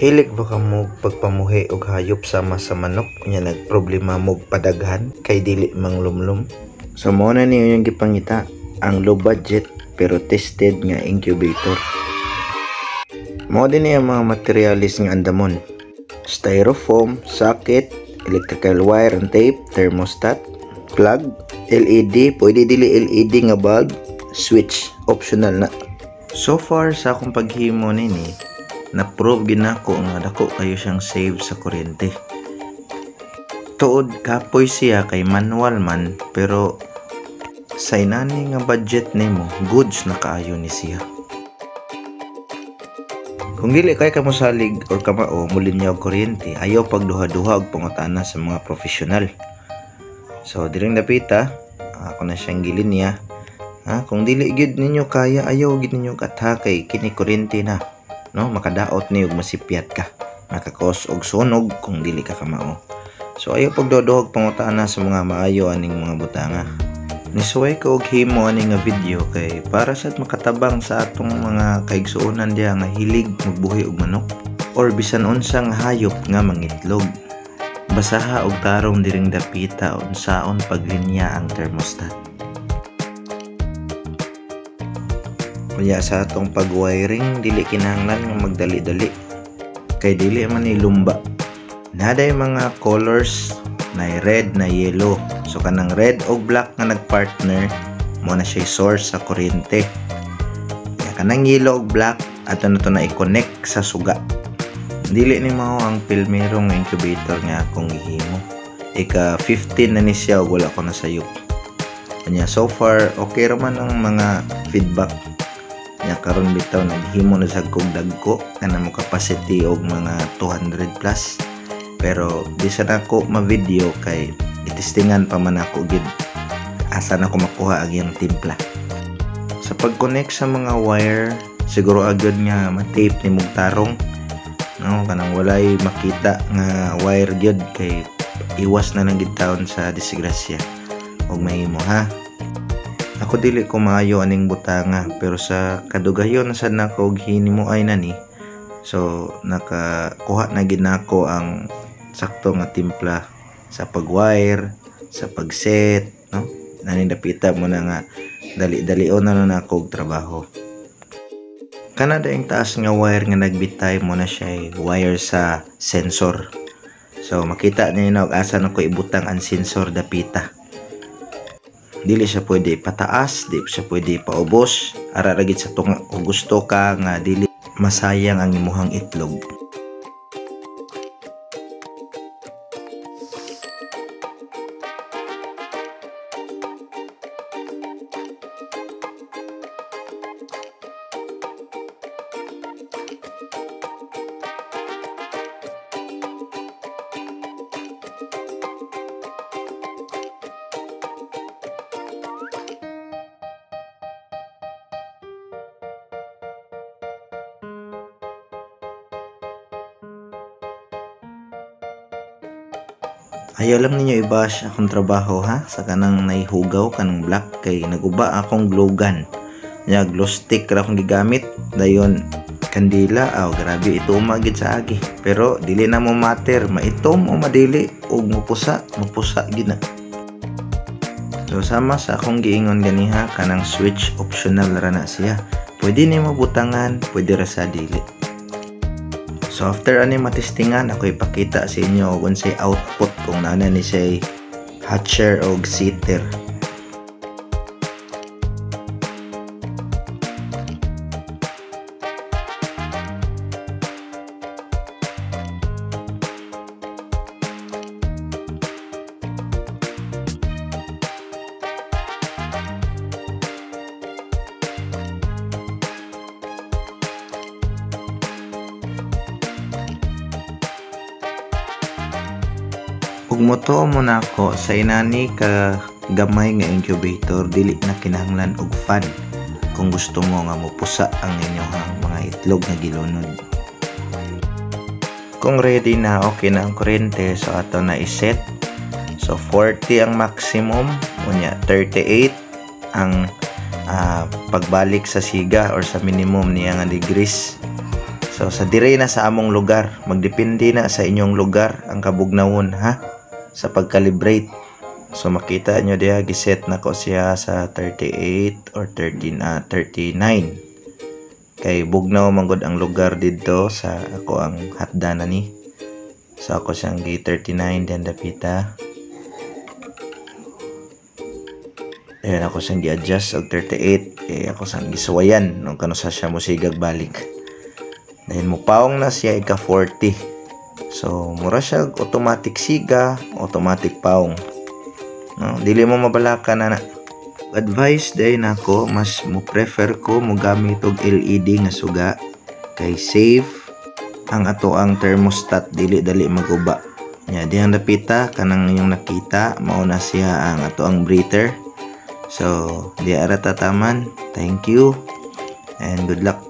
Hilig ba ka mo pagpamuhi og hayop sama sa manok nya nagproblema mo padaghan kay dili manglumlum? So mao na niyo yung gipangita ang low budget pero tested nga incubator. Mao din niya mga materialis nga andamon: styrofoam, socket, electrical wire and tape, thermostat, plug, LED, pwede dili LED nga bulb, switch, optional na. So far sa akong paghimo nini, na-prove ginako nga dako kayo siyang save sa kuryente. Tuod kapoy siya kay manual man, pero sa inani nga budget nimo, goods na kaayo ni siya. Kung dili kay ka mosalig or kamao mulinyaw kuryente, ayaw pagduha-duha og pangutana sa mga profesional. So diring dapita, ako na siyang gilinya. Kung dili gyud ninyo kaya, ayaw gyud ninyo katakay kini kuryente na. No, makadaot ni og masipyat ka, makakos og sunog kung dili ka kamao. So ayaw pagduha-duha og pangutana sa mga maayo aning mga butanga. Nisuway ko og himo ani nga video kay para sad makatabang sa atong mga kaigsuonan diha nga hilig magbuhi og manok or bisan unsa nga hayop nga mangitlog. Basaha og tarong diring dapita unsaon paglinya ang thermostat. Kunya sa atong pag-wiring dili kinahanglan nga magdali-dali kay dili man ni lumba. Naday mga colors na red na yellow. So kanang red o black nga nagpartner mo na siya source sa kuryente. Kaya kanang yellow o black ato na to na i-connect sa suga. Dili ni mao ang pilmero nga incubator nga akong gihimo. Ika 15 na ni siya ug wala ko na sayop. Kanya so far okay ra man ang mga feedback. Nya karon bitaw naghimo na sa kog dagko kanang mo capacity og mga 200 plus. Pero bisan ako ma-video kay itestingan pa man ako gid asa na ko makuha ang iyang timpla. Sa pag-connect sa mga wire, siguro agad nga ma-tape ni mong tarong, no, kanang walay makita nga wire gyud kay iwas na lang gid taon sa disgrasya og mahimo ha. Ako dili ko maayo aning butanga pero sa kadugayon sad nako og hinimuay na ni. So nakakuha na gid nako ang sakto nga timpla sa pag-wire, sa pag-set, no? Nani dapita mo na nga dali-dalion na nako og trabaho. Kanada yung taas nga wire nga nagbitay mo na siya wire sa sensor. So makita niyo na og asa nako ibutang ang sensor dapita. Dili siya pwede pataas, di siya pwede paubos, ara ra gid sa tunga kung gusto ka nga dili masayang ang imuhang itlog. Ayaw lang ninyo i-bash akong trabaho ha sa kanang naihugaw kanang black kay naguba akong glue gun. Nya glow stick ra akong gigamit dayon kandila grabe ito umagid sa agi. Pero dili na mo matter maitom o madili og mupusa gid na. So sama sa akong giingon ganiha kanang switch optional ra na siya. Pwede nimo butangan, pwede ra sa dili. So after ani matestingan ako ipakita sa inyo kung unsay output kung naana ni say hatcher o seater. Ug moto mo na ako sa inani ka gamay nga incubator, dili na kinahanglan og fan kung gusto mo nga mupusa ang inyong mga itlog na gilunod. Kung ready na, okay na ang kuryente, so ato na iset. So 40 ang maximum, unya 38 ang pagbalik sa siga or sa minimum niya nga degrees. So sa dire na sa among lugar, magdepende na sa inyong lugar ang kabugnawon ha sa pagkalibrate. So makita nyo diya giset na ko siya sa 38 or 39. Kay bugnaw man gud ang lugar didto sa ako ang hatda na ni. So ako siyang gi 39 then dapita. Ayan ako siyang gi-adjust og 38 kay ako siyang gisuwayan nung kano sa siya mosigag balik. Dahil mupaong na siya ika 40. So mura siya automatic siga, automatic paong. No, dili mo mabalaka na. Advice day nako mas mo prefer ko mo gamit og LED nga suga kay safe ang ato ang thermostat dili dali maguba. Nya dihang napita kanang yung nakita mao na siya ang ato ang breather. So, di ara tataman. Thank you and good luck.